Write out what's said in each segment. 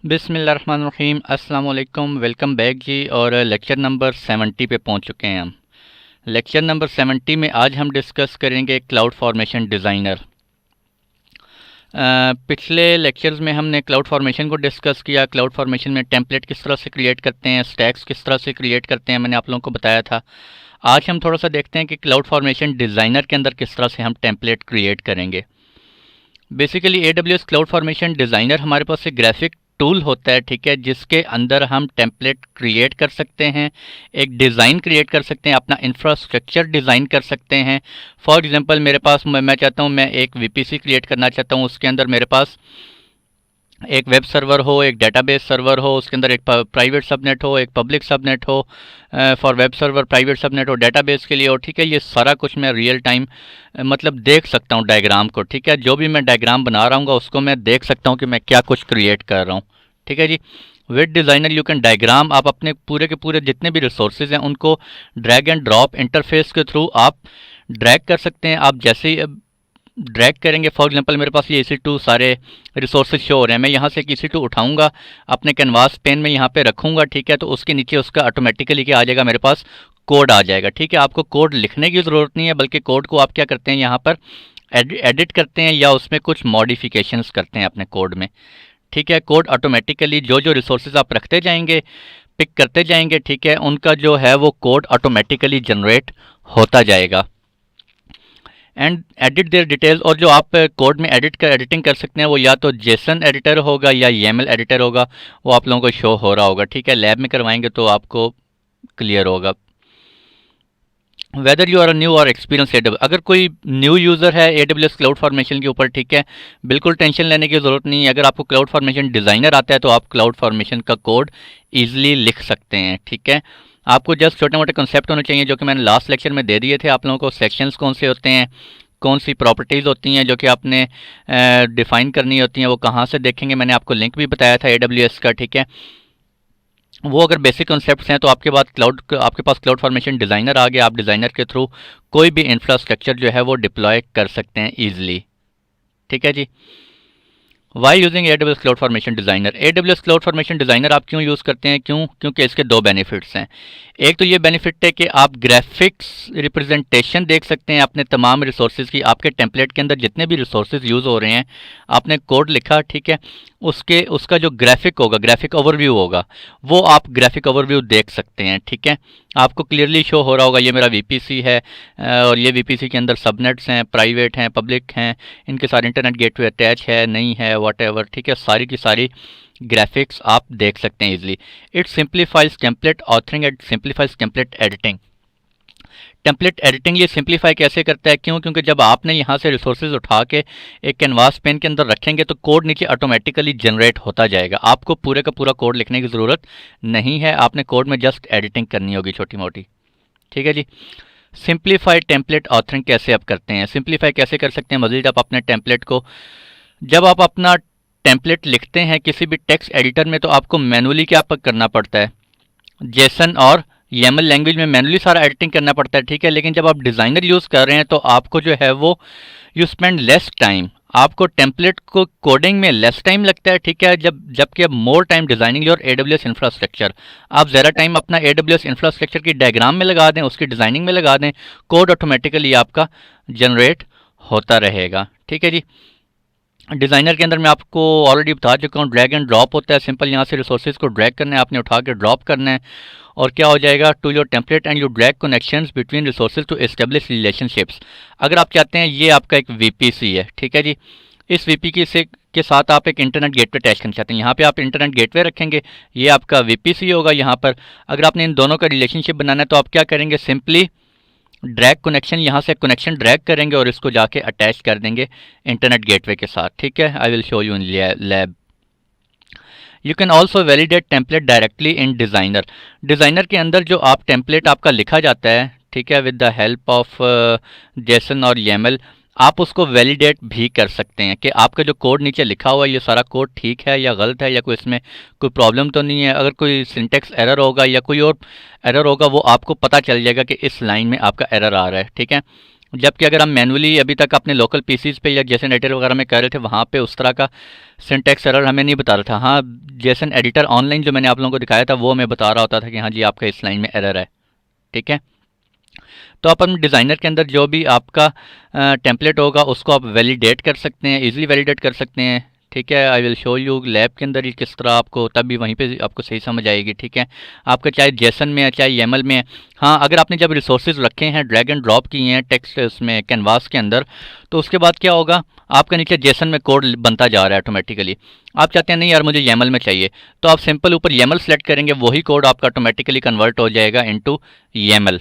बिस्मिल्लाहिर्रहमानिर्रहीम अस्सलाम वालेकुम। वेलकम बैक जी। और लेक्चर नंबर 70 पे पहुंच चुके हैं हम। लेक्चर नंबर 70 में आज हम डिस्कस करेंगे क्लाउड फॉर्मेशन डिज़ाइनर। पिछले लेक्चर्स में हमने क्लाउड फॉर्मेशन को डिस्कस किया। क्लाउड फॉर्मेशन में टेम्पलेट किस तरह से क्रिएट करते हैं, स्टैक्स किस तरह से क्रिएट करते हैं, मैंने आप लोगों को बताया था। आज हम थोड़ा सा देखते हैं कि क्लाउड फॉर्मेशन डिज़ाइनर के अंदर किस तरह से हम टेम्पलेट क्रिएट करेंगे। Basically AWS cloud formation designer हमारे पास एक ग्राफिक टूल होता है, ठीक है, जिसके अंदर हम टेम्पलेट क्रिएट कर सकते हैं, एक डिज़ाइन क्रिएट कर सकते हैं, अपना इंफ्रास्ट्रक्चर डिज़ाइन कर सकते हैं। फॉर एग्जांपल मेरे पास मैं चाहता हूँ, मैं एक VPC क्रिएट करना चाहता हूँ। उसके अंदर मेरे पास एक वेब सर्वर हो, एक डेटाबेस सर्वर हो, उसके अंदर एक प्राइवेट सबनेट हो, एक पब्लिक सबनेट हो। For web server private subnet हो डेटाबेस के लिए हो, ठीक है। ये सारा कुछ मैं रियल टाइम मतलब देख सकता हूँ डायग्राम को, ठीक है। जो भी मैं डायग्राम बना रहा हूँ उसको मैं देख सकता हूँ कि मैं क्या कुछ क्रिएट कर रहा हूँ, ठीक है जी। With designer you can diagram, आप अपने पूरे के पूरे जितने भी रिसोर्सेज हैं उनको ड्रैग एंड ड्रॉप इंटरफेस के थ्रू आप ड्रैग कर सकते हैं। आप जैसे ही ड्रैग करेंगे, फॉर एग्जांपल मेरे पास ये EC2 सारे रिसोर्सेज शो हो रहे हैं, मैं यहाँ से एक EC2 उठाऊंगा, अपने कैनवास पेन में यहाँ पे रखूंगा, ठीक है। तो उसके नीचे उसका ऑटोमेटिकली क्या आ जाएगा, मेरे पास कोड आ जाएगा, ठीक है। आपको कोड लिखने की ज़रूरत नहीं है, बल्कि कोड को आप क्या करते हैं, यहाँ पर एडिट करते हैं या उसमें कुछ मॉडिफिकेशंस करते हैं अपने कोड में, ठीक है। कोड ऑटोमेटिकली जो जो रिसोर्सेज आप रखते जाएंगे, पिक करते जाएंगे, ठीक है, उनका जो है वो कोड ऑटोमेटिकली जनरेट होता जाएगा। एंड एडिट देयर डिटेल्स, और जो आप कोड में एडिटिंग कर सकते हैं वो या तो जेसन एडिटर होगा या YAML एडिटर होगा, वो आप लोगों को शो हो रहा होगा, ठीक है। लैब में करवाएंगे तो आपको क्लियर होगा। वेदर यू आर न्यू और एक्सपीरियंस AWS, अगर कोई न्यू यूज़र है AWS क्लाउड फॉर्मेशन के ऊपर, ठीक है, बिल्कुल टेंशन लेने की ज़रूरत नहीं है। अगर आपको क्लाउड फॉर्मेशन डिज़ाइनर आता है तो आप क्लाउड फॉर्मेशन का कोड ईजिली लिख सकते हैं, ठीक है। आपको जस्ट छोटे मोटे कंसेप्ट होने चाहिए जो कि मैंने लास्ट लेक्चर में दे दिए थे आप लोगों को। सेक्शंस कौन से होते हैं, कौन सी प्रॉपर्टीज़ होती हैं जो कि आपने डिफ़ाइन करनी होती हैं, वो कहाँ से देखेंगे, मैंने आपको लिंक भी बताया था AWS का, ठीक है। वो अगर बेसिक कॉन्सेप्ट्स हैं तो आपके पास क्लाउड फॉर्मेशन डिज़ाइनर आ गया। आप डिज़ाइनर के थ्रू कोई भी इंफ्रास्ट्रक्चर जो है वो डिप्लॉय कर सकते हैं ईजिली, ठीक है जी। Why using AWS cloud formation designer, AWS cloud formation designer आप क्यों यूज़ करते हैं, क्योंकि इसके दो बेनिफिट्स हैं। एक तो ये बेनिफिट है कि आप ग्राफिक्स रिप्रेजेंटेशन देख सकते हैं अपने तमाम रिसोर्सेज की। आपके टेम्पलेट के अंदर जितने भी रिसोर्सेज यूज़ हो रहे हैं, आपने कोड लिखा, ठीक है, उसका जो ग्राफिक होगा, ग्राफिक ओवरव्यू होगा, वो आप ग्राफिक ओवरव्यू देख सकते हैं, ठीक है। आपको क्लियरली शो हो रहा होगा ये मेरा VPC है, और ये VPC के अंदर सबनेट्स हैं, प्राइवेट हैं, पब्लिक हैं, इनके सारे इंटरनेट गेटवे अटैच है नहीं है, वॉट, ठीक है। सारी की सारी ग्राफिक्स आप देख सकते हैं easily. It simplifies template authoring and simplifies template editing. Template editing ये सिंप्लीफाई कैसे करता है, क्योंकि जब आपने यहाँ से रिसोर्सेज उठा के एक कैनवास पेन के अंदर रखेंगे तो कोड नीचे ऑटोमेटिकली जनरेट होता जाएगा। आपको पूरे का पूरा कोड लिखने की ज़रूरत नहीं है, आपने कोड में जस्ट एडिटिंग करनी होगी छोटी मोटी, ठीक है जी। सिंप्लीफाई टेम्पलेट ऑथरिंग कैसे आप करते हैं, सिंप्लीफाई कैसे कर सकते हैं मज़ीद आप अपने टेम्पलेट को। जब आप अपना टेम्पलेट लिखते हैं किसी भी टेक्स्ट एडिटर में तो आपको मैनुअली क्या करना पड़ता है, जेसन और YAML लैंग्वेज में मैनुअली सारा एडिटिंग करना पड़ता है, ठीक है। लेकिन जब आप डिज़ाइनर यूज़ कर रहे हैं तो आपको जो है वो यू स्पेंड लेस टाइम, आपको टेम्पलेट को कोडिंग में लेस टाइम लगता है, ठीक है। जबकि अब more time designing your AWS infrastructure, आप ज़्यादा टाइम अपना AWS इंफ्रास्ट्रक्चर की डायग्राम में लगा दें, उसकी डिज़ाइनिंग में लगा दें, कोड ऑटोमेटिकली आपका जनरेट होता रहेगा, ठीक है जी। डिज़ाइनर के अंदर मैं आपको ऑलरेडी बता चुका हूँ, ड्रैग एंड ड्रॉप होता है। सिंपल यहाँ से रिसोर्सेज को ड्रैग करना है, आपने उठा के ड्रॉप करना है, और क्या हो जाएगा, to your template and you drag connections between resources to establish relationships. अगर आप चाहते हैं, ये आपका एक VPC है, ठीक है जी, इस VPC के साथ आप एक इंटरनेट गेटवे अटैच करना चाहते हैं, यहाँ पे आप इंटरनेट गेटवे रखेंगे, ये आपका VPC होगा यहाँ पर। अगर आपने इन दोनों का रिलेशनशिप बनाना है तो आप क्या करेंगे, सिंपली ड्रैग कनेक्शन, यहाँ से कनेक्शन ड्रैग करेंगे और इसको जाके अटैच कर देंगे इंटरनेट गेटवे के साथ, ठीक है। I will show you in lab. You can also validate template directly in designer. Designer के अंदर जो आप टेम्पलेट आपका लिखा जाता है, ठीक है, with the help of Jason और YAML, आप उसको वैलिडेट भी कर सकते हैं कि आपका जो कोड नीचे लिखा हुआ है ये सारा कोड ठीक है या गलत है, या कोई इसमें कोई प्रॉब्लम तो नहीं है। अगर कोई सिंटेक्स एरर होगा या कोई और एरर होगा वो आपको पता चल जाएगा कि इस लाइन में आपका एरर आ रहा है, ठीक है। जबकि अगर हम मैनुअली अभी तक अपने लोकल पीसीज पे या जेसन एडिटर वगैरह में कर रहे थे, वहाँ पे उस तरह का सिंटैक्स एरर हमें नहीं बता रहा था। हाँ, जेसन एडिटर ऑनलाइन जो मैंने आप लोगों को दिखाया था वो हमें बता रहा होता था कि हाँ जी आपका इस लाइन में एरर है। ठीक है, तो आप अपने डिज़ाइनर के अंदर जो भी आपका टेम्पलेट होगा उसको आप वैलिडेट कर सकते हैं, इजीली वैलिडेट कर सकते हैं। ठीक है, I will show you lab के अंदर ये किस तरह आपको, तब भी वहीं पे आपको सही समझ आएगी। ठीक है, आपका चाहे जेसन में है चाहे YAML में है। हाँ, अगर आपने जब रिसोर्सेज रखे हैं, ड्रैग एंड ड्रॉप किए हैं टेक्स्ट उसमें कैनवास के अंदर, तो उसके बाद क्या होगा, आपका नीचे जेसन में कोड बनता जा रहा है ऑटोमेटिकली। आप चाहते हैं नहीं यार मुझे YAML में चाहिए, तो आप सिंपल ऊपर YAML सेलेक्ट करेंगे, वही कोड आपका ऑटोमेटिकली कन्वर्ट हो जाएगा इनटू YAML।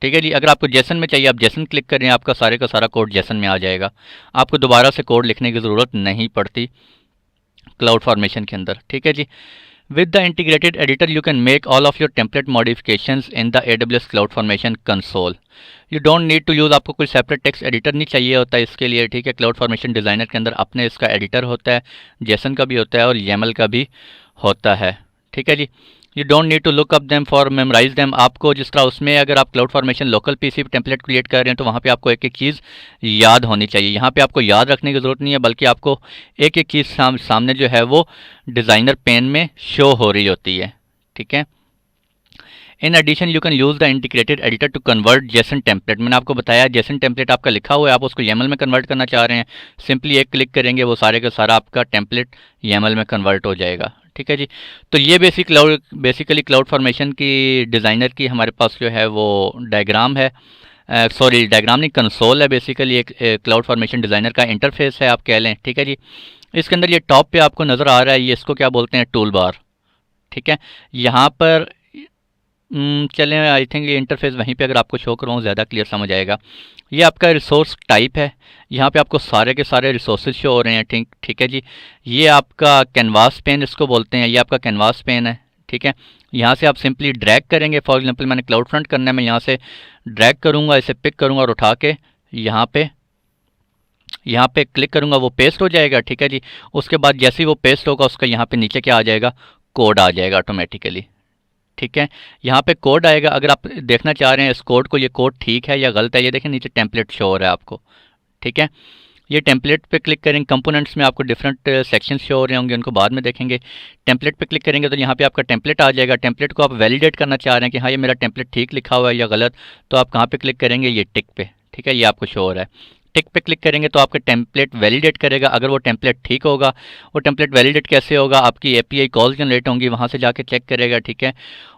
ठीक है जी, अगर आपको जेसन में चाहिए आप जेसन क्लिक करें, आपका सारे का सारा कोड जेसन में आ जाएगा। आपको दोबारा से कोड लिखने की ज़रूरत नहीं पड़ती क्लाउड फॉर्मेशन के अंदर। ठीक है जी, with the integrated editor you can make all of your template modifications in the AWS cloud formation console. You don't need to use, आपको कोई सेपरेट टेक्स्ट एडिटर नहीं चाहिए होता इसके लिए। ठीक है, क्लाउड फॉर्मेशन डिज़ाइनर के अंदर अपने इसका एडिटर होता है, जेसन का भी होता है और YAML का भी होता है। ठीक है जी, you don't need to look up them for memorize them. आपको जिस तरह उसमें अगर आप क्लाउड फॉर्मेशन लोकल पीसी पे टेम्पलेट क्रिएट कर रहे हैं तो वहाँ पे आपको एक एक चीज़ याद होनी चाहिए। यहाँ पे आपको याद रखने की ज़रूरत नहीं है, बल्कि आपको एक एक चीज़ सामने जो है वो डिज़ाइनर पेन में शो हो रही होती है। ठीक है, in addition you can use the integrated editor to convert JSON template. मैंने आपको बताया जेसन टेम्पलेट आपका लिखा हुआ है, आप उसको YAML में कन्वर्ट करना चाह रहे हैं, सिंपली एक क्लिक करेंगे वो सारे का सारा आपका टेम्पलेट YAML में कन्वर्ट हो जाएगा। ठीक है जी, तो ये बेसिकली क्लाउड फॉर्मेशन की डिज़ाइनर की हमारे पास जो है वो डायग्राम है, सॉरी डायग्राम नहीं, कंसोल है। बेसिकली एक क्लाउड फॉर्मेशन डिज़ाइनर का इंटरफेस है आप कह लें। ठीक है जी, इसके अंदर ये टॉप पे आपको नज़र आ रहा है, ये इसको क्या बोलते हैं, टूल बार। ठीक है, यहाँ पर चलें, आई थिंक ये इंटरफेस वहीं पे अगर आपको शो कराऊँ ज़्यादा क्लियर समझ आएगा। ये आपका रिसोर्स टाइप है, यहाँ पे आपको सारे के सारे रिसोर्सेज शो हो रहे हैं। ठीक है जी, ये आपका कैनवास पेन इसको बोलते हैं, ये आपका कैनवास पेन है। ठीक है, यहाँ से आप सिंपली ड्रैग करेंगे, फॉर एग्जांपल मैंने क्लाउड फ्रंट करना है, मैं यहाँ से ड्रैग करूँगा, इसे पिक करूँगा और उठा के यहाँ पे क्लिक करूँगा, वो पेस्ट हो जाएगा। ठीक है जी, उसके बाद जैसे ही वो पेस्ट होगा उसका यहाँ पे नीचे क्या आ जाएगा, कोड आ जाएगा ऑटोमेटिकली। ठीक है, यहाँ पे कोड आएगा, अगर आप देखना चाह रहे हैं इस कोड को, ये कोड ठीक है या गलत है, ये देखें नीचे टेम्पलेट शो हो रहा है आपको। ठीक है, ये टेम्पलेट पे क्लिक करेंगे, कंपोनेंट्स में आपको डिफरेंट सेक्शन शो हो रहे होंगे, उनको बाद में देखेंगे। टेम्पलेट पे क्लिक करेंगे तो यहाँ पे आपका टेम्पलेट आ जाएगा। टेम्पलेट को आप वैलिडेट करना चाह रहे हैं कि हाँ ये मेरा टेम्पलेट ठीक लिखा हुआ है या गलत, तो आप कहाँ पे क्लिक करेंगे, ये टिक पे। ठीक है, ये आपको शो हो रहा है, टिक पे क्लिक करेंगे तो आपका टेम्पलेट वैलिडेट करेगा। अगर वो टेम्पलेट ठीक होगा, वो टेम्पलेट वैलिडेट कैसे होगा, आपकी API कॉल जनरेट होंगी, वहाँ से जाके चेक करेगा। ठीक है,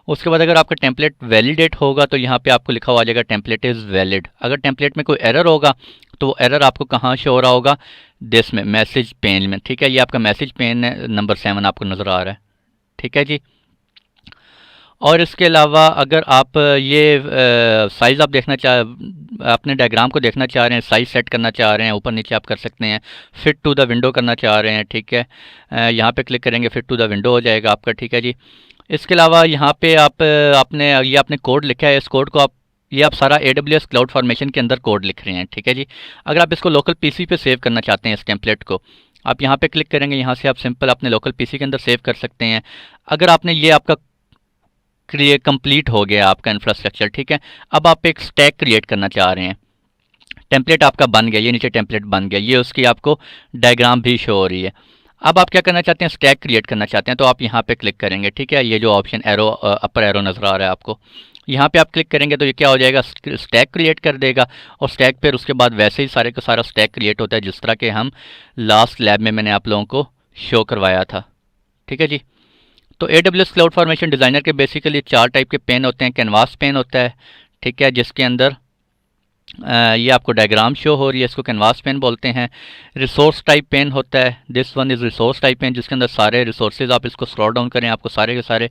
उसके बाद अगर आपका टेम्पलेट वैलिडेट होगा तो यहाँ पे आपको लिखा हुआ आ जाएगा टेम्पलेट इज़ वैलिड। अगर टेम्पलेट में कोई एरर होगा तो वो एरर आपको कहाँ शो हो रहा होगा, दिस में, मैसेज पेन में। ठीक है, ये आपका मैसेज पेन है, नंबर 7 आपको नज़र आ रहा है। ठीक है जी, और इसके अलावा अगर आप ये साइज़ आप देखना चाह, अपने डायग्राम को देखना चाह रहे हैं, साइज़ सेट करना चाह रहे हैं, ऊपर नीचे आप कर सकते हैं, फिट टू द विंडो करना चाह रहे हैं। ठीक है, यहाँ पे क्लिक करेंगे, फिट टू द विंडो हो जाएगा आपका। ठीक है जी, इसके अलावा यहाँ पे आप आपने कोड लिखा है, इस कोड को आप सारा AWS क्लाउड फॉर्मेशन के अंदर कोड लिख रहे हैं। ठीक है जी, अगर आप इसको लोकल पीसी पे सेव करना चाहते हैं इस टेम्पलेट को, आप यहाँ पे क्लिक करेंगे, यहाँ से आप सिंपल अपने लोकल पीसी के अंदर सेव कर सकते हैं। अगर आपने ये आपका कंप्लीट हो गया आपका इंफ्रास्ट्रक्चर। ठीक है, अब आप एक स्टैक क्रिएट करना चाह रहे हैं, टेम्पलेट आपका बन गया, ये नीचे टेम्पलेट बन गया, ये उसकी आपको डायग्राम भी शो हो रही है। अब आप क्या करना चाहते हैं, स्टैक क्रिएट करना चाहते हैं, तो आप यहाँ पे क्लिक करेंगे। ठीक है, ये जो ऑप्शन एरो, अपर एरो नज़र आ रहा है आपको, यहाँ पे आप क्लिक करेंगे तो ये क्या हो जाएगा, स्टैक क्रिएट कर देगा। और स्टैक पर उसके बाद वैसे ही सारे का सारा स्टैक क्रिएट होता है जिस तरह के हम लास्ट लैब में मैंने आप लोगों को शो करवाया था। ठीक है जी, तो AWS क्लाउड फॉर्मेशन डिज़ाइनर के बेसिकली 4 टाइप के पेन होते हैं। कैनवास पेन होता है, ठीक है, जिसके अंदर ये आपको डायग्राम शो हो रही है, इसको कैनवास पेन बोलते हैं। रिसोर्स टाइप पेन होता है, this one is resource type pane, जिसके अंदर सारे रिसोर्सेज, आप इसको स्क्रॉल डाउन करें आपको सारे के सारे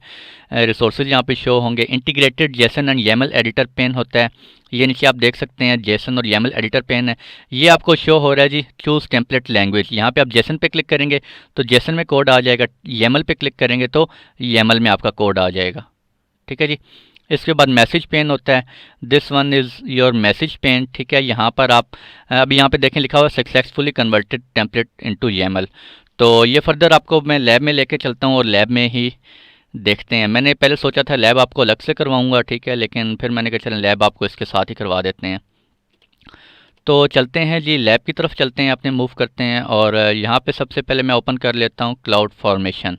रिसोर्सेज यहाँ पे शो होंगे। Integrated JSON and YAML editor pane होता है, ये नीचे आप देख सकते हैं, जेसन और YAML एडिटर पेन है, ये आपको शो हो रहा है जी। चूज़ टेम्पलेट लैंग्वेज, यहाँ पे आप जेसन पे क्लिक करेंगे तो जेसन में कोड आ जाएगा, YAML पे क्लिक करेंगे तो YAML में आपका कोड आ जाएगा। ठीक है जी, इसके बाद मैसेज पेन होता है, this one is your message pane. ठीक है, यहाँ पर आप अभी यहाँ पे देखें लिखा हुआ successfully converted template into YAML। तो ये फर्दर आपको मैं लैब में लेके चलता हूँ और लैब में ही देखते हैं। मैंने पहले सोचा था लैब आपको अलग से करवाऊँगा, ठीक है, लेकिन फिर मैंने कहा चलें लैब आपको इसके साथ ही करवा देते हैं। तो चलते हैं जी, लैब की तरफ चलते हैं, अपने मूव करते हैं और यहाँ पे सबसे पहले मैं ओपन कर लेता हूँ cloud formation.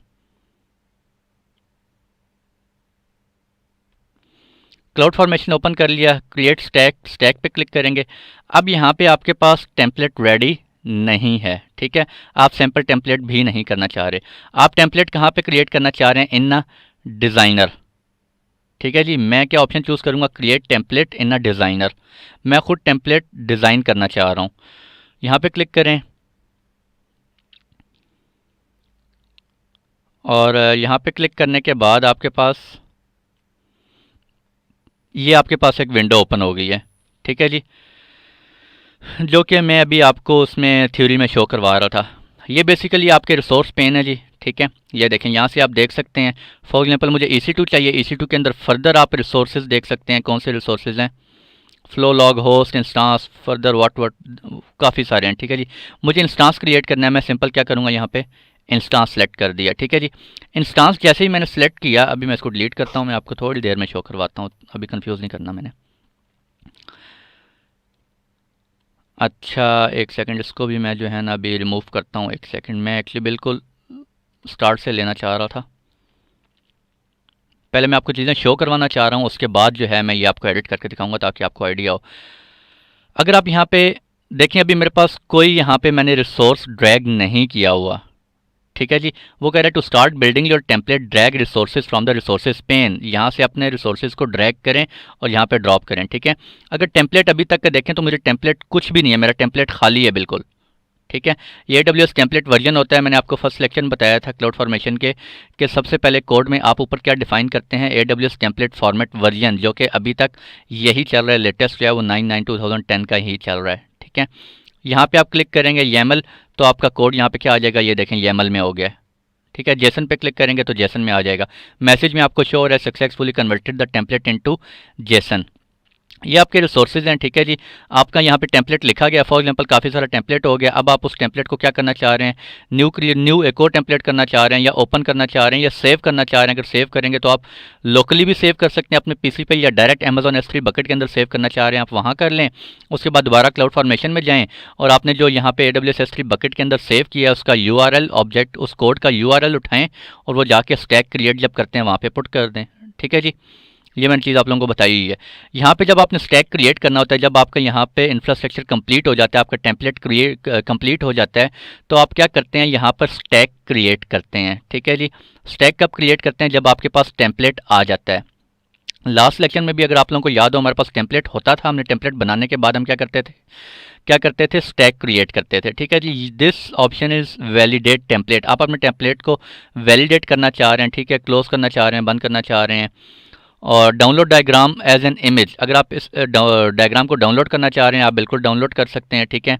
Cloud formation open कर लिया, क्रिएट स्टैक, स्टैक पे क्लिक करेंगे। अब यहाँ पे आपके पास टेम्पलेट रेडी नहीं है, ठीक है। आप सैम्पल टेम्पलेट भी नहीं करना चाह रहे। आप टेम्पलेट कहाँ पे क्रिएट करना चाह रहे हैं? इन अ डिज़ाइनर, ठीक है जी। मैं क्या ऑप्शन चूज़ करूँगा? Create template in a designer. मैं खुद टेम्पलेट डिज़ाइन करना चाह रहा हूँ। यहाँ पे क्लिक करें और यहाँ पे क्लिक करने के बाद आपके पास एक विंडो ओपन हो गई है, ठीक है जी, जो कि मैं अभी आपको उसमें थ्योरी में शो करवा रहा था। ये बेसिकली आपके रिसोर्स पेन है जी, ठीक है। ये देखें, यहाँ से आप देख सकते हैं। फॉर एग्जांपल मुझे EC2 चाहिए, EC2 के अंदर फर्दर आप रिसोर्सेज देख सकते हैं। कौन से रिसोर्सेज हैं? Flow log, host, instance, further what काफ़ी सारे हैं, ठीक है जी। मुझे इंस्टांस क्रिएट करना है। मैं सिंपल क्या करूँगा, यहाँ पे इंस्टांस सेलेक्ट कर दिया, ठीक है जी। इंस्टांस जैसे ही मैंने सेलेक्ट किया, अभी मैं इसको डिलीट करता हूँ, मैं आपको थोड़ी देर में शो करवाता हूँ, अभी कंफ्यूज नहीं करना मैंने। अच्छा, एक सेकंड, इसको भी मैं जो है ना अभी रिमूव करता हूँ। एक सेकंड, मैं एक्चुअली बिल्कुल स्टार्ट से लेना चाह रहा था। पहले मैं आपको चीज़ें शो करवाना चाह रहा हूँ, उसके बाद जो है मैं ये आपको एडिट करके दिखाऊंगा ताकि आपको आइडिया हो। अगर आप यहाँ पे देखें, अभी मेरे पास कोई यहाँ पे मैंने रिसोर्स ड्रैग नहीं किया हुआ, ठीक है जी। वो कह रहा है to start building your template drag resources from the resources pane. यहाँ से अपने रिसोर्सेज को ड्रैग करें और यहाँ पे ड्रॉप करें, ठीक है। अगर टेम्पलेट अभी तक का देखें तो मुझे टेम्पलेट कुछ भी नहीं है, मेरा टेम्पलेट खाली है बिल्कुल, ठीक है। ये AWS टेम्पलेट वर्जन होता है। मैंने आपको फर्स्ट लेक्चर में बताया था क्लाउड फॉर्मेशन के कि सबसे पहले कोड में आप ऊपर क्या डिफाइन करते हैं? AWS टेम्पलेट फॉर्मेट वर्जन, जो कि अभी तक यही चल रहा है, लेटेस्ट जो है वो 9/9/2010 का ही चल रहा है, ठीक है। यहाँ पे आप क्लिक करेंगे YAML, तो आपका कोड यहाँ पे क्या आ जाएगा? ये देखें, YAML में हो गया है, ठीक है। जेसन पे क्लिक करेंगे तो जेसन में आ जाएगा। मैसेज में आपको शो हो रहा है successfully converted the template into Jason. ये आपके रिसोर्सेज हैं, ठीक है जी। आपका यहाँ पे टेम्पलेट लिखा गया, फॉर एग्जांपल काफ़ी सारा टेम्पलेट हो गया। अब आप उस टेम्पलेट को क्या करना चाह रहे हैं? न्यू एक और टेम्पलेट करना चाह रहे हैं, या ओपन करना चाह रहे हैं, या सेव करना चाह रहे हैं। अगर सेव करेंगे तो आप लोकली भी सेव कर सकते हैं अपने PC पे, या डायरेक्ट Amazon S3 बकेट के अंदर सेव करना चाह रहे हैं, आप वहाँ कर लें। उसके बाद दोबारा क्लाउड फॉर्मेशन में जाएँ और आपने जो यहाँ पे AWS S3 बकेट के अंदर सेव किया है उसका URL ऑब्जेक्ट, उस कोड का URL उठाएँ और वो जाके स्टैक क्रिएट जब करते हैं वहाँ पर पुट कर दें, ठीक है जी। ये मैंने चीज़ आप लोगों को बताई ही है। यहाँ पे जब आपने स्टैक क्रिएट करना होता है, जब आपका यहाँ पे इंफ्रास्ट्रक्चर कंप्लीट हो जाता है, आपका टेम्पलेट क्रिएट कंप्लीट हो जाता है, तो आप क्या करते हैं? यहाँ पर स्टैक क्रिएट करते हैं, ठीक है जी। स्टैक कब क्रिएट करते हैं? जब आपके पास टेम्पलेट आ जाता है। लास्ट लेक्चर में भी अगर आप लोगों को याद हो, हमारे पास टेम्पलेट होता था। हमने टेम्पलेट बनाने के बाद हम क्या करते थे? स्टैक क्रिएट करते थे, ठीक है जी। This option is validate template. आप अपने टेम्पलेट को वैलिडेट करना चाह रहे हैं, ठीक है, क्लोज करना चाह रहे हैं, बंद करना चाह रहे हैं। और download diagram as an image, अगर आप इस डायग्राम को डाउनलोड करना चाह रहे हैं, आप बिल्कुल डाउनलोड कर सकते हैं, ठीक है।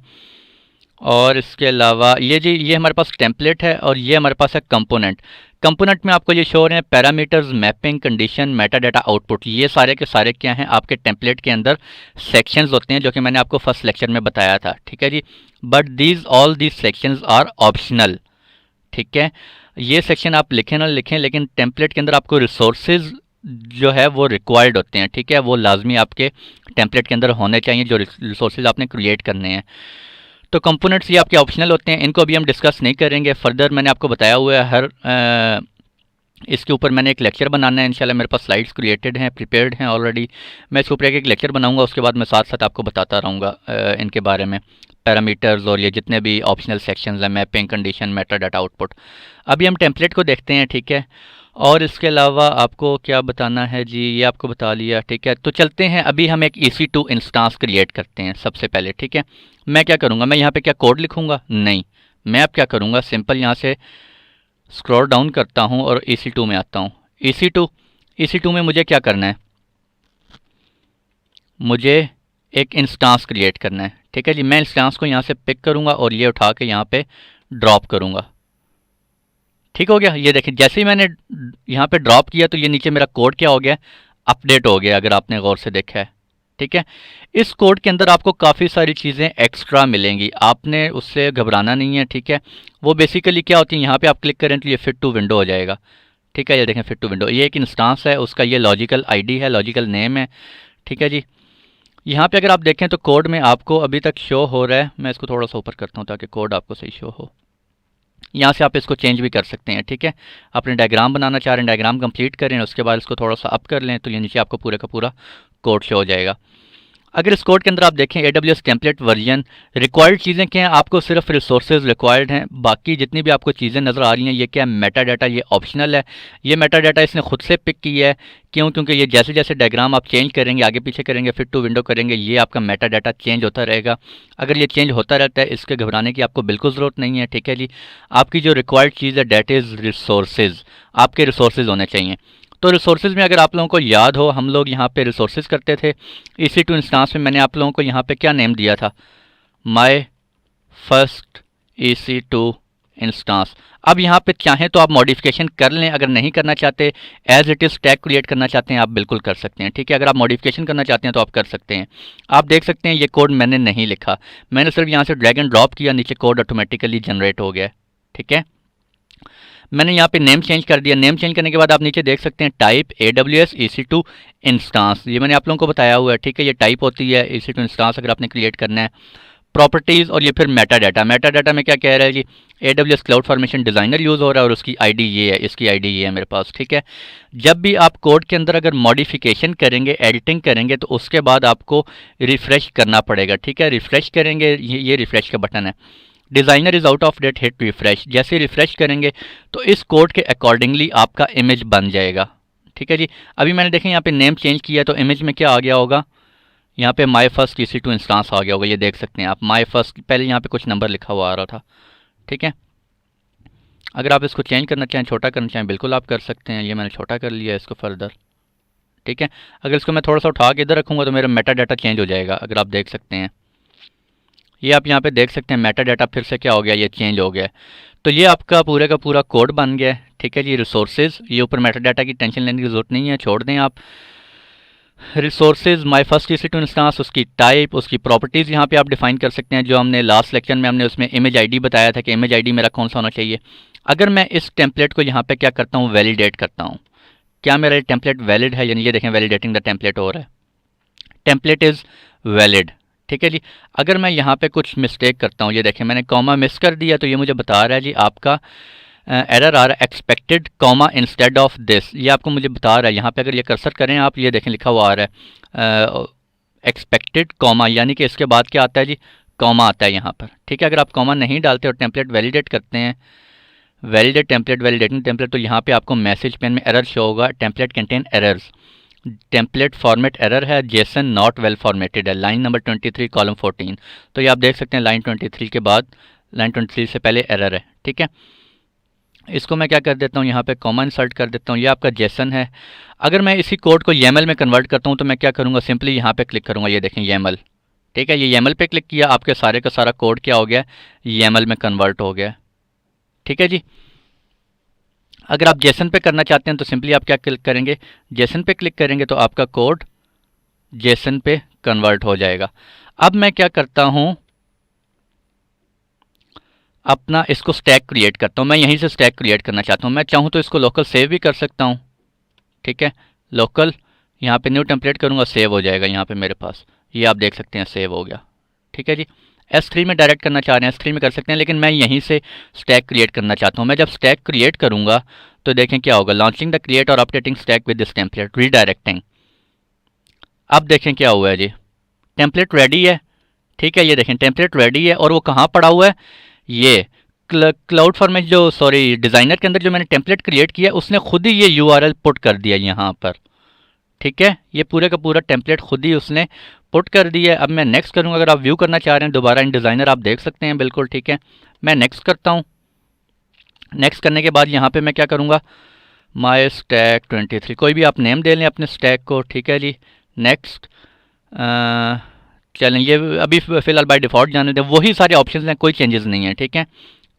और इसके अलावा ये हमारे पास टेम्पलेट है और ये हमारे पास है कंपोनेंट। कंपोनेंट में आपको ये शो हो रहे हैं parameters, mapping, condition, Meta data, output. ये सारे के सारे क्या हैं? आपके टेम्पलेट के अंदर सेक्शंस होते हैं, जो कि मैंने आपको फर्स्ट लेक्चर में बताया था, ठीक है जी। But all these sections are optional, ठीक है। ये सेक्शन आप लिखें ना लिखें, लेकिन टेम्पलेट के अंदर आपको रिसोर्सेज जो है वो रिक्वायर्ड होते हैं, ठीक है। वो लाजमी आपके टेम्पलेट के अंदर होने चाहिए, जो रिसोर्सेज आपने क्रिएट करने हैं। तो कंपोनेंट्स ये आपके ऑप्शनल होते हैं, इनको अभी हम डिस्कस नहीं करेंगे फर्दर। मैंने आपको बताया हुआ है इसके ऊपर मैंने एक लेक्चर बनाना है इंशाल्लाह। मेरे पास स्लाइड्स क्रिएटेड हैं, प्रिपेयर्ड हैं ऑलरेडी। मैं इसके ऊपर एक लेक्चर बनाऊंगा, उसके बाद मैं साथ साथ आपको बताता रहूँगा इनके बारे में, पैरामीटर्स और ये जितने भी ऑप्शनल सेक्शंस हैं, mapping, condition, Meta data, output. अभी हम टेम्पलेट को देखते हैं, ठीक है। और इसके अलावा आपको क्या बताना है जी? ये आपको बता लिया, ठीक है। तो चलते हैं, अभी हम एक EC2 इंस्टांस क्रिएट करते हैं सबसे पहले, ठीक है। मैं क्या करूँगा? मैं यहाँ पे क्या कोड लिखूँगा? नहीं, मैं अब क्या करूँगा? सिंपल यहाँ से स्क्रॉल डाउन करता हूँ और EC2 में आता हूँ। EC2 में मुझे क्या करना है? मुझे एक इंस्टांस क्रिएट करना है, ठीक है जी। मैं इंस्टांस को यहाँ से पिक करूँगा और ये उठा के यहाँ पे ड्रॉप करूँगा, ठीक हो गया। ये देखिए, जैसे ही मैंने यहाँ पे ड्रॉप किया तो ये नीचे मेरा कोड क्या हो गया? अपडेट हो गया, अगर आपने गौर से देखा है, ठीक है। इस कोड के अंदर आपको काफ़ी सारी चीज़ें एक्स्ट्रा मिलेंगी, आपने उससे घबराना नहीं है, ठीक है। वो बेसिकली क्या होती है? यहाँ पे आप क्लिक करें तो ये फिट टू विंडो हो जाएगा, ठीक है। ये देखें, फिट टू विंडो, ये एक इंस्टांस है, उसका ये लॉजिकल ID है, लॉजिकल नेम है, ठीक है जी। यहाँ पे अगर आप देखें तो कोड में आपको अभी तक शो हो रहा है, मैं इसको थोड़ा सा ऊपर करता हूँ ताकि कोड आपको सही शो हो। यहाँ से आप इसको चेंज भी कर सकते हैं, ठीक है। अपने डायग्राम बनाना चाह रहे हैं, डायग्राम कंप्लीट करें, उसके बाद इसको थोड़ा सा अप कर लें तो ये नीचे आपको पूरा का पूरा कोड शो हो जाएगा। अगर इस कोड के अंदर आप देखें AWS टेम्पलेट वर्जन, रिक्वायर्ड चीज़ें क्या हैं, आपको सिर्फ रिसोर्सेज रिक्वायर्ड हैं, बाकी जितनी भी आपको चीज़ें नज़र आ रही हैं ये क्या है, मेटा डाटा, ये ऑप्शनल है। ये मेटा डाटा इसने खुद से पिक की है, क्यों? क्योंकि ये जैसे जैसे डायग्राम आप चेंज करेंगे, आगे पीछे करेंगे, फिट टू विंडो करेंगे, ये आपका मेटा डाटा चेंज होता रहेगा। अगर ये चेंज होता रहता है, इसके घबराने की आपको बिल्कुल ज़रूरत नहीं है, ठीक है जी। आपकी जो रिक्वायर्ड चीज़ है डेट इज़ रिसोर्सेज, आपके रिसोर्सेज होने चाहिए। तो रिसोर्सेज में अगर आप लोगों को याद हो, हम लोग यहाँ पे रिसोर्सेज करते थे। EC2 इंस्टांस में मैंने आप लोगों को यहाँ पे क्या नेम दिया था, माय फर्स्ट EC2 इंस्टांस। अब यहाँ पे चाहें तो आप मॉडिफिकेशन कर लें, अगर नहीं करना चाहते, as it is tag create करना चाहते हैं, आप बिल्कुल कर सकते हैं, ठीक है। अगर आप मॉडिफिकेशन करना चाहते हैं तो आप कर सकते हैं। आप देख सकते हैं ये कोड मैंने नहीं लिखा, मैंने सिर्फ यहाँ से ड्रैग एंड ड्रॉप किया, नीचे कोड ऑटोमेटिकली जनरेट हो गया, ठीक है। मैंने यहाँ पे नेम चेंज कर दिया। नेम चेंज करने के बाद आप नीचे देख सकते हैं टाइप AWS EC2 इंस्टांस, ये मैंने आप लोगों को बताया हुआ है, ठीक है। ये टाइप होती है EC2 इंस्टांस अगर आपने क्रिएट करना है। प्रॉपर्टीज़ और ये फिर मेटा डाटा। मेटा डाटा में क्या कह रहा है जी, AWS cloud formation designer use हो रहा है और उसकी ID ये है, इसकी ID ये है मेरे पास, ठीक है। जब भी आप कोड के अंदर अगर मॉडिफिकेशन करेंगे, एडिटिंग करेंगे, तो उसके बाद आपको रिफ़्रेश करना पड़ेगा, ठीक है। रिफ़्रेश करेंगे, ये रिफ़्रेश का बटन है, designer is out of date, hit refresh. जैसे रिफ़्रेश करेंगे तो इस कोड के अकॉर्डिंगली आपका इमेज बन जाएगा, ठीक है जी। अभी मैंने देखें यहाँ पे नेम चेंज किया तो इमेज में क्या आ गया होगा, यहाँ पे माय फर्स्ट EC2 इंस्टांस आ गया होगा, ये देख सकते हैं आप। माय फर्स्ट, पहले यहाँ पे कुछ नंबर लिखा हुआ आ रहा था, ठीक है। अगर आप इसको चेंज करना चाहें, छोटा करना चाहें, बिल्कुल आप कर सकते हैं। ये मैंने छोटा कर लिया इसको फर्दर, ठीक है। अगर इसको मैं थोड़ा सा उठा के इधर रखूँगा तो मेरा मेटा डाटा चेंज हो जाएगा, अगर आप देख सकते हैं। ये आप यहाँ पे देख सकते हैं मेटा डाटा फिर से क्या हो गया, ये चेंज हो गया है। तो ये आपका पूरे का पूरा कोड बन गया है, ठीक है जी। रिसोर्सेज, ये ऊपर मेटा डाटा की टेंशन लेने की ज़रूरत नहीं है, छोड़ दें आप। Resources my first EC2 instance, उसकी टाइप, उसकी प्रॉपर्टीज़ यहाँ पे आप डिफाइन कर सकते हैं। जो हमने लास्ट लेक्चर में हमने उसमें इमेज ID बताया था कि इमेज ID मेरा कौन सा होना चाहिए। अगर मैं इस टेम्पलेट को यहाँ पे क्या करता हूँ, वैलिडेट करता हूँ, क्या मेरा टेम्पलेट वैलिड है, यानी ये देखें वैलिडेटिंग द टेम्पलेट हो रहा है, टेम्पलेट इज़ वैलिड, ठीक है जी। अगर मैं यहाँ पे कुछ मिस्टेक करता हूँ, ये देखें मैंने कॉमा मिस कर दिया, तो ये मुझे बता रहा है जी आपका एरर आ रहा है, expected comma instead of this, ये आपको मुझे बता रहा है। यहाँ पे अगर ये कर्सर करें आप, ये देखें लिखा हुआ आ रहा है एक्सपेक्टेड कॉमा, यानी कि इसके बाद क्या आता है जी, कॉमा आता है यहाँ पर, ठीक है। अगर आप कॉमा नहीं डालते और टेम्पलेट वैलिडेट करते हैं, वैलिडेट टेम्पलेट, वैलिडेटिंग टेम्पलेट, तो यहाँ पे आपको मैसेज पेन में एरर शो होगा, template contain errors, template format error है, जेसन नॉट वेल फॉर्मेटेड है, लाइन नंबर 23 कॉलम 14। तो ये आप देख सकते हैं लाइन 23 के बाद, लाइन 23 से पहले एरर है, ठीक है। इसको मैं क्या कर देता हूँ, यहाँ पे कॉमा इंसर्ट कर देता हूँ, ये आपका जेसन है। अगर मैं इसी कोड को YAML में कन्वर्ट करता हूँ तो मैं क्या करूँगा, सिंपली यहाँ पे क्लिक करूँगा, ये देखें YAML, ठीक है। ये YAML पे क्लिक किया, आपके सारे का सारा कोड क्या हो गया, YAML में कन्वर्ट हो गया, ठीक है जी। अगर आप जेसन पे करना चाहते हैं तो सिंपली आप क्या क्लिक करेंगे, जेसन पे क्लिक करेंगे तो आपका कोड जेसन पे कन्वर्ट हो जाएगा। अब मैं क्या करता हूँ, अपना इसको स्टैक क्रिएट करता हूँ। मैं यहीं से स्टैक क्रिएट करना चाहता हूँ, मैं चाहूँ तो इसको लोकल सेव भी कर सकता हूँ, ठीक है। लोकल यहाँ पे न्यू टेम्पलेट करूँगा, सेव हो जाएगा यहाँ पे मेरे पास, ये आप देख सकते हैं सेव हो गया, ठीक है जी। S3 में डायरेक्ट करना चाह रहे हैं S3 में कर सकते हैं, लेकिन मैं यहीं से स्टैक क्रिएट करना चाहता हूँ। मैं जब स्टैक क्रिएट करूँगा तो देखें क्या होगा, लॉन्चिंग द क्रिएट और updating stack with this template, redirecting. अब देखें क्या हुआ है जी, टेम्पलेट रेडी है, ठीक है। ये देखें टेम्पलेट रेडी है और वो कहाँ पड़ा हुआ है, ये क्लाउड फॉर्मेट जो सॉरी डिज़ाइनर के अंदर जो मैंने टेम्पलेट क्रिएट किया उसने खुद ही ये URL पुट कर दिया यहाँ पर, ठीक है। ये पूरे का पूरा टेम्पलेट खुद ही उसने पुट कर दिया है। अब मैं नेक्स्ट करूँगा, अगर आप व्यू करना चाह रहे हैं दोबारा इन डिज़ाइनर आप देख सकते हैं, बिल्कुल ठीक है। मैं नेक्स्ट करता हूँ, नेक्स्ट करने के बाद यहाँ पे मैं क्या करूँगा, माई स्टैक 23, कोई भी आप नेम दे लें अपने स्टैक को, ठीक है जी। नेक्स्ट चलें, ये अभी फ़िलहाल बाय डिफ़ॉल्ट जाने दें, वही सारे ऑप्शंस हैं, कोई चेंजेस नहीं है, ठीक है।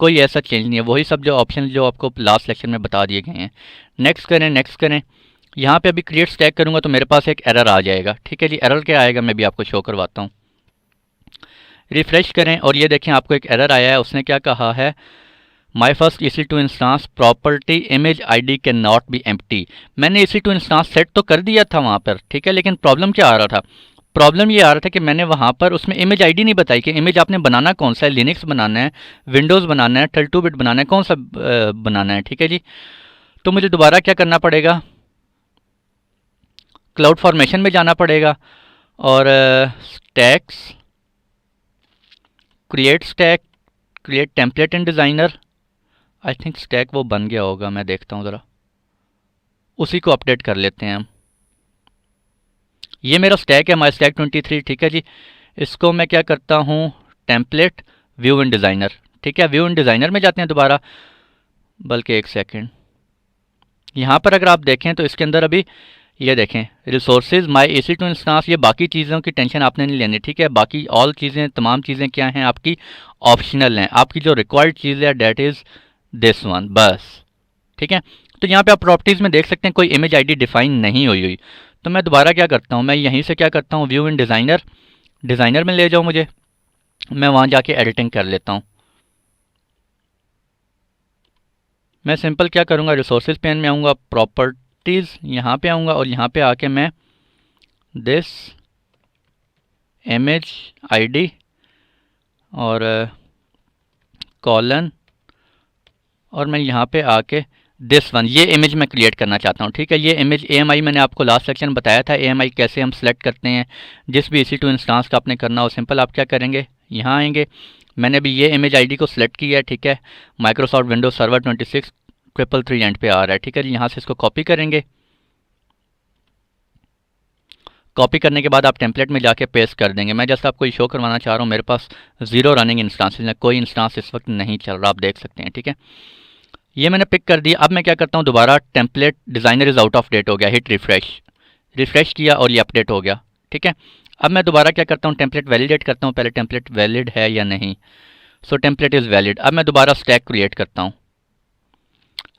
कोई ऐसा चेंज नहीं है, वही सब जो ऑप्शन जो आपको लास्ट लेक्चर में बता दिए गए हैं। नेक्स्ट करें, नेक्स्ट करें। यहाँ पे अभी क्रिएट स्टैक करूँगा तो मेरे पास एक एरर आ जाएगा, ठीक है जी। एरर क्या आएगा मैं भी आपको शो करवाता हूँ। रिफ़्रेश करें और ये देखें आपको एक एरर आया है, उसने क्या कहा है, my first EC2 instance property image ID can not be empty. मैंने EC2 इंस्टांस सेट तो कर दिया था वहाँ पर, ठीक है, लेकिन प्रॉब्लम क्या आ रहा था, प्रॉब्लम ये आ रहा था कि मैंने वहाँ पर उसमें इमेज आईडी नहीं बताई कि इमेज आपने बनाना कौन सा है, लिनक्स बनाना है, विंडोज़ बनाना है, 32 बिट बनाना है, कौन सा बनाना है। ठीक है जी, तो मुझे दोबारा क्या करना पड़ेगा, क्लाउड फॉर्मेशन में जाना पड़ेगा और stacks, create stack, create template in designer. I think stack वो बन गया होगा, मैं देखता हूँ ज़रा, उसी को अपडेट कर लेते हैं हम। ये मेरा स्टैक है, माई स्टैक 23। ठीक है जी, इसको मैं क्या करता हूँ, टेम्पलेट, व्यू इन डिज़ाइनर। ठीक है, व्यू इन डिज़ाइनर में जाते हैं दोबारा, बल्कि एक सेकेंड, यहाँ पर अगर आप देखें तो इसके अंदर अभी ये देखें रिसोर्सेज, माई EC2 इंस्टांस, ये बाकी चीज़ों की टेंशन आपने नहीं लेनी। ठीक है, बाकी ऑल चीज़ें, तमाम चीज़ें क्या हैं आपकी, ऑप्शनल हैं। आपकी जो रिक्वायर्ड चीज़ है डेट इज़ दिस वन, बस। ठीक है, तो यहाँ पे आप प्रॉपर्टीज़ में देख सकते हैं कोई इमेज आईडी डिफाइन नहीं हुई। तो मैं दोबारा क्या करता हूँ, मैं यहीं से क्या करता हूँ, व्यू इन डिज़ाइनर, डिज़ाइनर में ले जाओ मुझे, मैं वहाँ जाके एडिटिंग कर लेता हूँ। मैं सिंपल क्या करूँगा, रिसोर्सेज पेन में आऊँगा, प्रॉपर्टीज़ यहाँ पे आऊँगा और यहाँ पे आके मैं दिस इमेज आईडी और कॉलन, और मैं यहाँ पे आके दिस वन, ये इमेज मैं क्रिएट करना चाहता हूँ। ठीक है, ये इमेज AMI मैंने आपको लास्ट सेक्शन में बताया था, AMI कैसे हम सेलेक्ट करते हैं। जिस भी EC2 इंस्टांस का आपने करना हो, सिंपल आप क्या करेंगे, यहाँ आएंगे, मैंने भी ये इमेज आईडी को सिलेक्ट किया है। ठीक है, माइक्रोसॉफ्ट विंडोज सर्वर 26 एंड पे आ रहा है। ठीक है जी, यहाँ से इसको कॉपी करेंगे, कॉपी करने के बाद आप टेम्पलेट में जाके पेस्ट कर देंगे। मैं जैसा आपको शो करवाना चाह रहा हूँ, मेरे पास 0 रनिंग इंस्टांसेस है, कोई इंस्टांस इस वक्त नहीं चल रहा, आप देख सकते हैं। ठीक है, ये मैंने पिक कर दिया। अब मैं क्या करता हूँ, दोबारा template designer is out of date हो गया, हिट रिफ्रेश, रिफ्रेश किया और ये अपडेट हो गया। ठीक है, अब मैं दोबारा क्या करता हूँ, टेम्पलेट वैलिडेट करता हूँ, पहले टेम्पलेट वैलिड है या नहीं। सो टेम्पलेट इज़ वैलिड। अब मैं दोबारा स्टैक क्रिएट करता हूँ,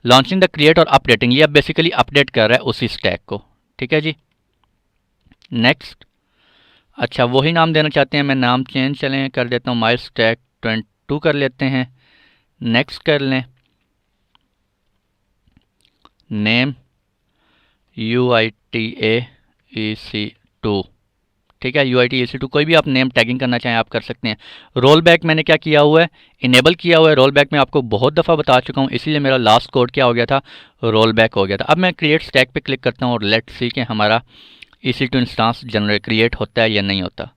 लॉन्चिंग द क्रिएट और अपडेटिंग, ये अब बेसिकली अपडेट कर रहा है उसी स्टैक को। ठीक है जी, नेक्स्ट। अच्छा, वही नाम देना चाहते हैं, मैं नाम चेंज चलें कर देता हूँ, माई स्टैक 22 कर लेते हैं, नेक्स्ट कर लें, नेम UITAEC2। ठीक है, UITAEC2, कोई भी आप नेम टैगिंग करना चाहें आप कर सकते हैं। रोल बैक मैंने क्या किया हुआ है, इनेबल किया हुआ है। रोल बैक मैं आपको बहुत दफ़ा बता चुका हूँ, इसीलिए मेरा लास्ट कोड क्या हो गया था, रोल बैक हो गया था। अब मैं क्रिएट स्टैक पे क्लिक करता हूँ और लेट सी कि हमारा EC2 इंस्टांस जनरेट क्रिएट होता है या नहीं होता।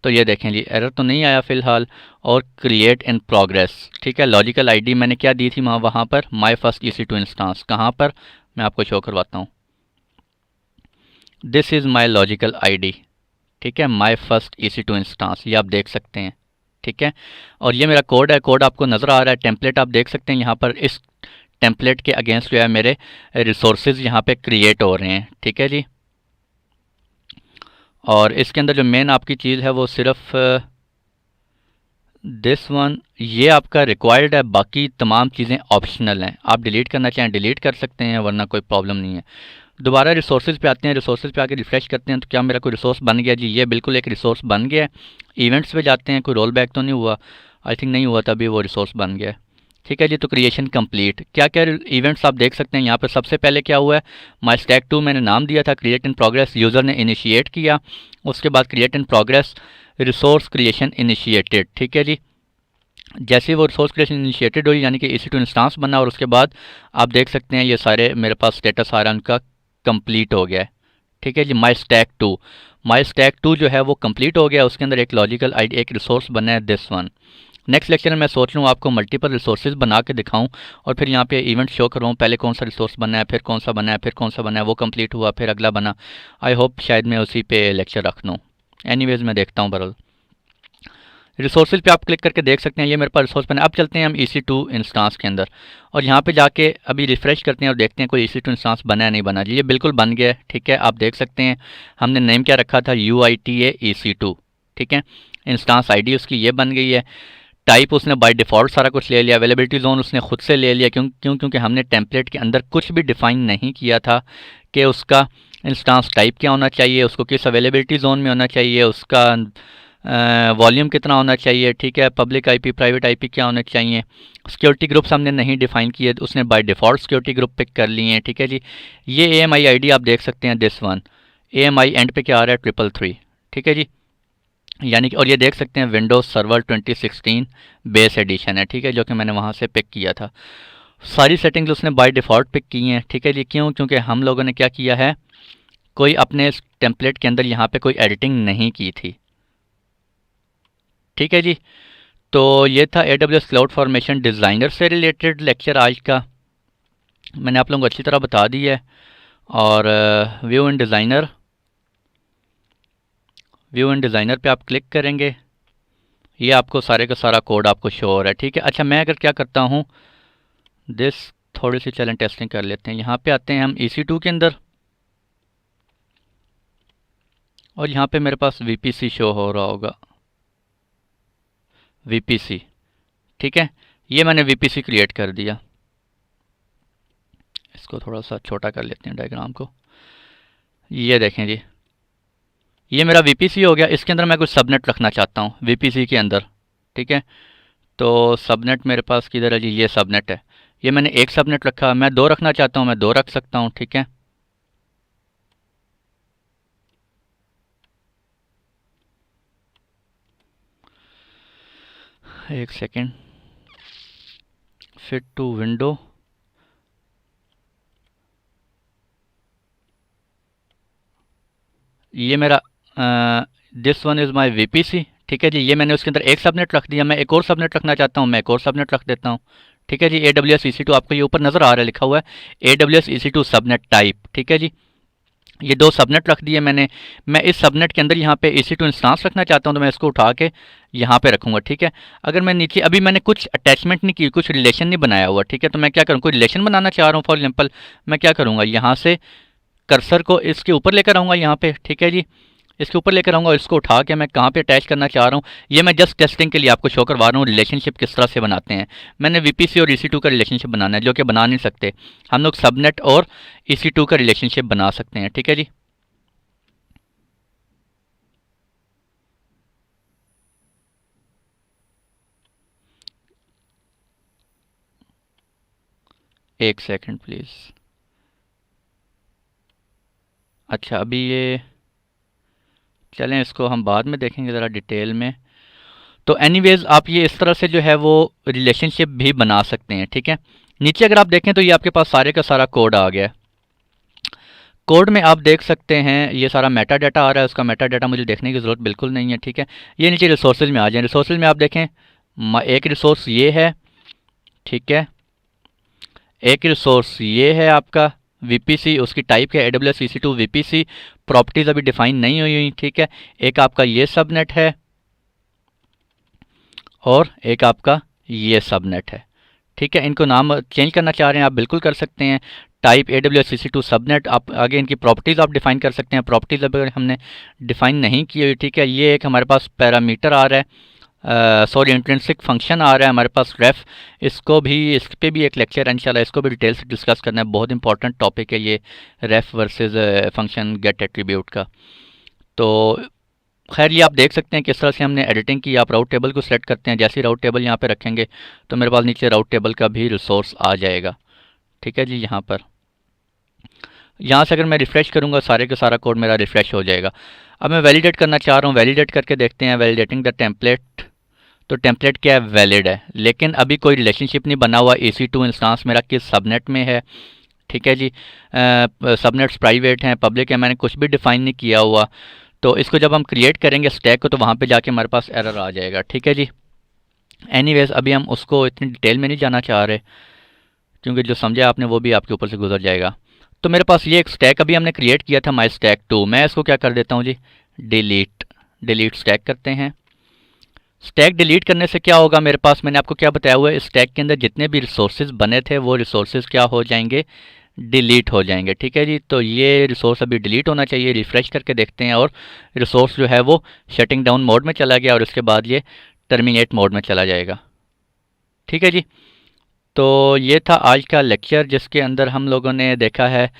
तो ये देखें जी, एरर तो नहीं आया फ़िलहाल, और क्रिएट इन प्रोग्रेस। ठीक है, लॉजिकल आईडी मैंने क्या दी थी वहाँ पर, माई फर्स्ट EC2 इंस्टांस, कहाँ पर, मैं आपको शो करवाता हूँ, this is my logical ID. ठीक है, माई फर्स्ट EC2 इंस्टांस, ये आप देख सकते हैं। ठीक है, और ये मेरा कोड है, कोड आपको नज़र आ रहा है। टेम्पलेट आप देख सकते हैं यहाँ पर, इस टेम्पलेट के अगेंस्ट जो है मेरे रिसोर्सेज यहाँ पे क्रिएट हो रहे हैं। ठीक है जी, और इसके अंदर जो मेन आपकी चीज़ है वो सिर्फ दिस वन, ये आपका रिक्वायर्ड है, बाकी तमाम चीज़ें ऑप्शनल हैं। आप डिलीट करना चाहें डिलीट कर सकते हैं, वरना कोई प्रॉब्लम नहीं है। दोबारा रिसोर्सेज पे आते हैं, रिसोर्सेज पे आके रिफ्रेश करते हैं, तो क्या मेरा कोई रिसोर्स बन गया जी, ये बिल्कुल एक रिसोर्स बन गया है। इवेंट्स पे जाते हैं, कोई रोल बैक तो नहीं हुआ, आई थिंक नहीं हुआ, तभी वो रिसोर्स बन गया है। ठीक है जी, तो क्रिएशन कंप्लीट। क्या क्या इवेंट्स आप देख सकते हैं यहाँ पर, सबसे पहले क्या हुआ है, माई स्टैक 2 मैंने नाम दिया था, क्रिएट इन प्रोग्रेस, यूज़र ने इनिशिएट किया, उसके बाद create in progress, resource creation initiated. ठीक है जी, जैसे वो रिसोर्स क्रिएशन इनिशिएटेड हुई, यानी कि EC2 इंस्टांस बना, और उसके बाद आप देख सकते हैं ये सारे मेरे पास स्टेटस आ रहा है, उनका कंप्लीट हो गया है। ठीक है जी, माई स्टैक 2 जो है वो कंप्लीट हो गया, उसके अंदर एक लॉजिकल आईडी, एक रिसोर्स बना है, दिस वन। नेक्स्ट लेक्चर में मैं सोच रहा हूँ आपको मल्टीपल रिसोर्सेज बना के दिखाऊं और फिर यहाँ पे इवेंट शो करवाऊँ, पहले कौन सा रिसोर्स बना है, फिर कौन सा बना है, फिर कौन सा बना है, वो कंप्लीट हुआ, फिर अगला बना। आई होप शायद मैं उसी पे लेक्चर रख दूँ। एनीवेज मैं देखता हूँ बरल। रिसोर्सेज पे आप क्लिक करके देख सकते हैं, ये मेरे पास रिसोर्स बना है। अब चलते हैं हम EC2 इंस्टांस के अंदर और यहाँ पे जाके अभी रिफ्रेश करते हैं और देखते हैं कोई EC2 इंस्टांस बना है नहीं बना जी, ये बिल्कुल बन गया है। ठीक है, आप देख सकते हैं हमने नेम क्या रखा था, UITAEC2। ठीक है, इंस्टांस आईडी उसकी ये बन गई है। टाइप उसने बाय डिफ़ॉल्ट सारा कुछ ले लिया। अवेलेबिलिटी जोन उसने खुद से ले लिया, क्योंकि हमने टेम्पलेट के अंदर कुछ भी डिफ़ाइन नहीं किया था कि उसका इंस्टांस टाइप क्या होना चाहिए, उसको किस अवेलेबिलिटी जोन में होना चाहिए, उसका वॉल्यूम कितना होना चाहिए। ठीक है, पब्लिक आईपी प्राइवेट आईपी क्या होने चाहिए। सिक्योरिटी ग्रुप्स हमने नहीं डिफ़ाइन किए, उसने by default security group pick कर लिए हैं। ठीक है जी, ये AMI आईडी आप देख सकते हैं, दिस वन। AMI एंड पे क्या आ रहा है, 333। ठीक है जी। यानी कि और ये देख सकते हैं विंडोज सर्वर 2016 बेस एडिशन है, ठीक है, जो कि मैंने वहाँ से पिक किया था। सारी सेटिंग्स उसने बाय डिफ़ॉल्ट पिक की हैं, ठीक है जी। क्यों? क्योंकि हम लोगों ने क्या किया है, कोई अपने टेम्पलेट के अंदर यहाँ पे कोई एडिटिंग नहीं की थी, ठीक है जी। तो ये था AWS क्लाउड फॉर्मेशन डिज़ाइनर से रिलेटेड लेक्चर आज का, मैंने आप लोगों को अच्छी तरह बता दी है। और व्यू इन डिज़ाइनर पे आप क्लिक करेंगे, ये आपको सारे का सारा कोड आपको शो हो रहा है, ठीक है। अच्छा, मैं अगर क्या करता हूँ दिस, थोड़ी सी चैलेंज टेस्टिंग कर लेते हैं। यहाँ पे आते हैं हम EC2 के अंदर, और यहाँ पे मेरे पास VPC शो हो रहा होगा, VPC, ठीक है। ये मैंने VPC क्रिएट कर दिया। इसको थोड़ा सा छोटा कर लेते हैं डायग्राम को। ये देखें जी, ये मेरा VPC हो गया। इसके अंदर मैं कुछ सबनेट रखना चाहता हूँ VPC के अंदर, ठीक है। तो सबनेट मेरे पास किधर है जी, ये सबनेट है। ये मैंने एक सबनेट रखा, मैं दो रखना चाहता हूँ, मैं दो रख सकता हूँ, ठीक है। एक सेकेंड, फिट टू विंडो, ये मेरा this one is my VPC, ठीक है जी। ये मैंने उसके अंदर एक सबनेट रख दिया। मैं एक और सबनेट रखना चाहता हूँ, मैं एक और सबनेट रख देता हूँ, ठीक है जी। AWS EC2 आपको ये ऊपर नज़र आ रहा है, लिखा हुआ है AWS EC2 सबनेट टाइप, ठीक है जी। ये दो सबनेट रख दिए मैंने। मैं इस सबनेट के अंदर यहाँ पे EC2 इंस्टांस रखना चाहता हूँ, तो मैं इसको उठा के यहाँ पे रखूँगा, ठीक है। अगर मैं नीचे, अभी मैंने कुछ अटैचमेंट नहीं की, कुछ रिलेशन नहीं बनाया हुआ, ठीक है। तो मैं क्या करूँ, कोई रिलेशन बनाना चाह रहा हूँ फॉर एग्जाम्पल, मैं क्या करूँगा, यहाँ से कर्सर को इसके ऊपर लेकर आऊँगा यहाँ पे, ठीक है जी। इसके ऊपर लेकर आऊँगा और इसको उठा के मैं कहाँ पे अटैच करना चाह रहा हूँ, ये मैं जस्ट टेस्टिंग के लिए आपको शो करवा रहा हूँ रिलेशनशिप किस तरह से बनाते हैं। मैंने VPC और EC2 का रिलेशनशिप बनाना है, जो कि बना नहीं सकते हम लोग। सबनेट और EC2 का रिलेशनशिप बना सकते हैं, ठीक है जी। एक सेकंड प्लीज़। अच्छा, अभी ये चलें, इसको हम बाद में देखेंगे ज़रा डिटेल में। तो एनीवेज़ आप ये इस तरह से जो है वो रिलेशनशिप भी बना सकते हैं, ठीक है। नीचे अगर आप देखें तो ये आपके पास सारे का सारा कोड आ गया है। कोड में आप देख सकते हैं ये सारा मेटा डाटा आ रहा है, उसका मेटा डाटा मुझे देखने की ज़रूरत बिल्कुल नहीं है, ठीक है। ये नीचे रिसोर्सेज में आ जाए, रिसोर्सेज में आप देखें एक रिसोर्स ये है, ठीक है। एक रिसोर्स ये है आपका VPC, उसकी टाइप है AWS EC2 VPC, प्रॉपर्टीज़ अभी डिफाइन नहीं हुई हुई, ठीक है। एक आपका ये सबनेट है और एक आपका ये सबनेट है, ठीक है। इनको नाम चेंज करना चाह रहे हैं आप, बिल्कुल कर सकते हैं। टाइप AWS EC2 सबनेट, आप आगे इनकी प्रॉपर्टीज़ आप डिफाइन कर सकते हैं। प्रॉपर्टीज़ अगर हमने डिफाइन नहीं की हुई, ठीक है। ये एक हमारे पास पैरामीटर आ रहा है, सॉरी इंट्रिंसिक फंक्शन आ रहा है हमारे पास रेफ। इसको भी, इस पे भी एक लेक्चर है इंशाल्लाह, इसको भी डिटेल से डिस्कस करना है। बहुत इंपॉर्टेंट टॉपिक है ये रेफ वर्सेस फंक्शन गेट एट्रीब्यूट का। तो खैर ये आप देख सकते हैं किस तरह से हमने एडिटिंग की। आप राउट टेबल को सेलेक्ट करते हैं, जैसे ही राउट टेबल यहाँ पे रखेंगे तो मेरे पास नीचे राउट टेबल का भी रिसोर्स आ जाएगा, ठीक है जी। यहाँ पर, यहाँ से अगर मैं रिफ़्रेश करूँगा सारे का सारा कोड मेरा रिफ़्रेश हो जाएगा। अब मैं वैलिडेट करना चाह रहा हूँ, वैलिडेट करके देखते हैं, वैलिडेटिंग द टेम्पलेट। तो टेम्पलेट क्या है, वैलिड है, लेकिन अभी कोई रिलेशनशिप नहीं बना हुआ। EC2 इंस्टांस मेरा किस सबनेट में है, ठीक है जी। सबनेट्स प्राइवेट हैं, पब्लिक है, मैंने कुछ भी डिफ़ाइन नहीं किया हुआ। तो इसको जब हम क्रिएट करेंगे स्टैक को, तो वहाँ पे जाके हमारे पास एरर आ जाएगा, ठीक है जी। एनीवेज अभी हम उसको इतनी डिटेल में नहीं जाना चाह रहे, क्योंकि जो समझा आपने वो भी आपके ऊपर से गुजर जाएगा। तो मेरे पास ये एक स्टैक अभी हमने क्रिएट किया था, माई स्टैक 2। मैं इसको क्या कर देता हूँ जी, डिलीट स्टैक करते हैं। स्टैक डिलीट करने से क्या होगा, मेरे पास मैंने आपको क्या बताया हुआ है, स्टैक के अंदर जितने भी रिसोर्सेज बने थे वो रिसोर्सेज क्या हो जाएंगे, डिलीट हो जाएंगे, ठीक है जी। तो ये रिसोर्स अभी डिलीट होना चाहिए। रिफ़्रेश करके देखते हैं और रिसोर्स जो है वो शटिंग डाउन मोड में चला गया और उसके बाद ये टर्मिनेट मोड में चला जाएगा, ठीक है जी। तो ये था आज का लेक्चर, जिसके अंदर हम लोगों ने देखा है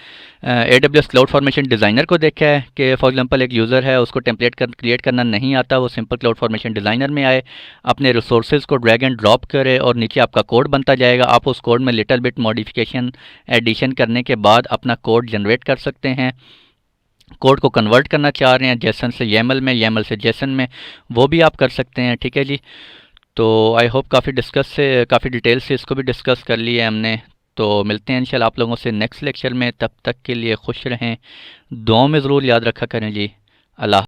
AWS क्लाउड फॉर्मेशन डिज़ाइनर को देखा है कि फॉर एग्जांपल एक यूज़र है, उसको टेम्पलेट क्रिएट करना नहीं आता, वो सिंपल क्लाउड फॉर्मेशन डिज़ाइनर में आए, अपने रिसोर्सेज को ड्रैग एंड ड्रॉप करे और नीचे आपका कोड बनता जाएगा। आप उस कोड में लिटिल बिट मॉडिफिकेशन एडिशन करने के बाद अपना कोड जनरेट कर सकते हैं। कोड को कन्वर्ट करना चाह रहे हैं जेसन से YAML में, YAML से जेसन में, वो भी आप कर सकते हैं। ठीक है जी। तो आई होप काफ़ी डिटेल से इसको भी डिस्कस कर लिया है हमने। तो मिलते हैं इंशाल्लाह आप लोगों से नेक्स्ट लेक्चर में। तब तक के लिए खुश रहें, दुआओं में ज़रूर याद रखा करें जी। अल्लाह।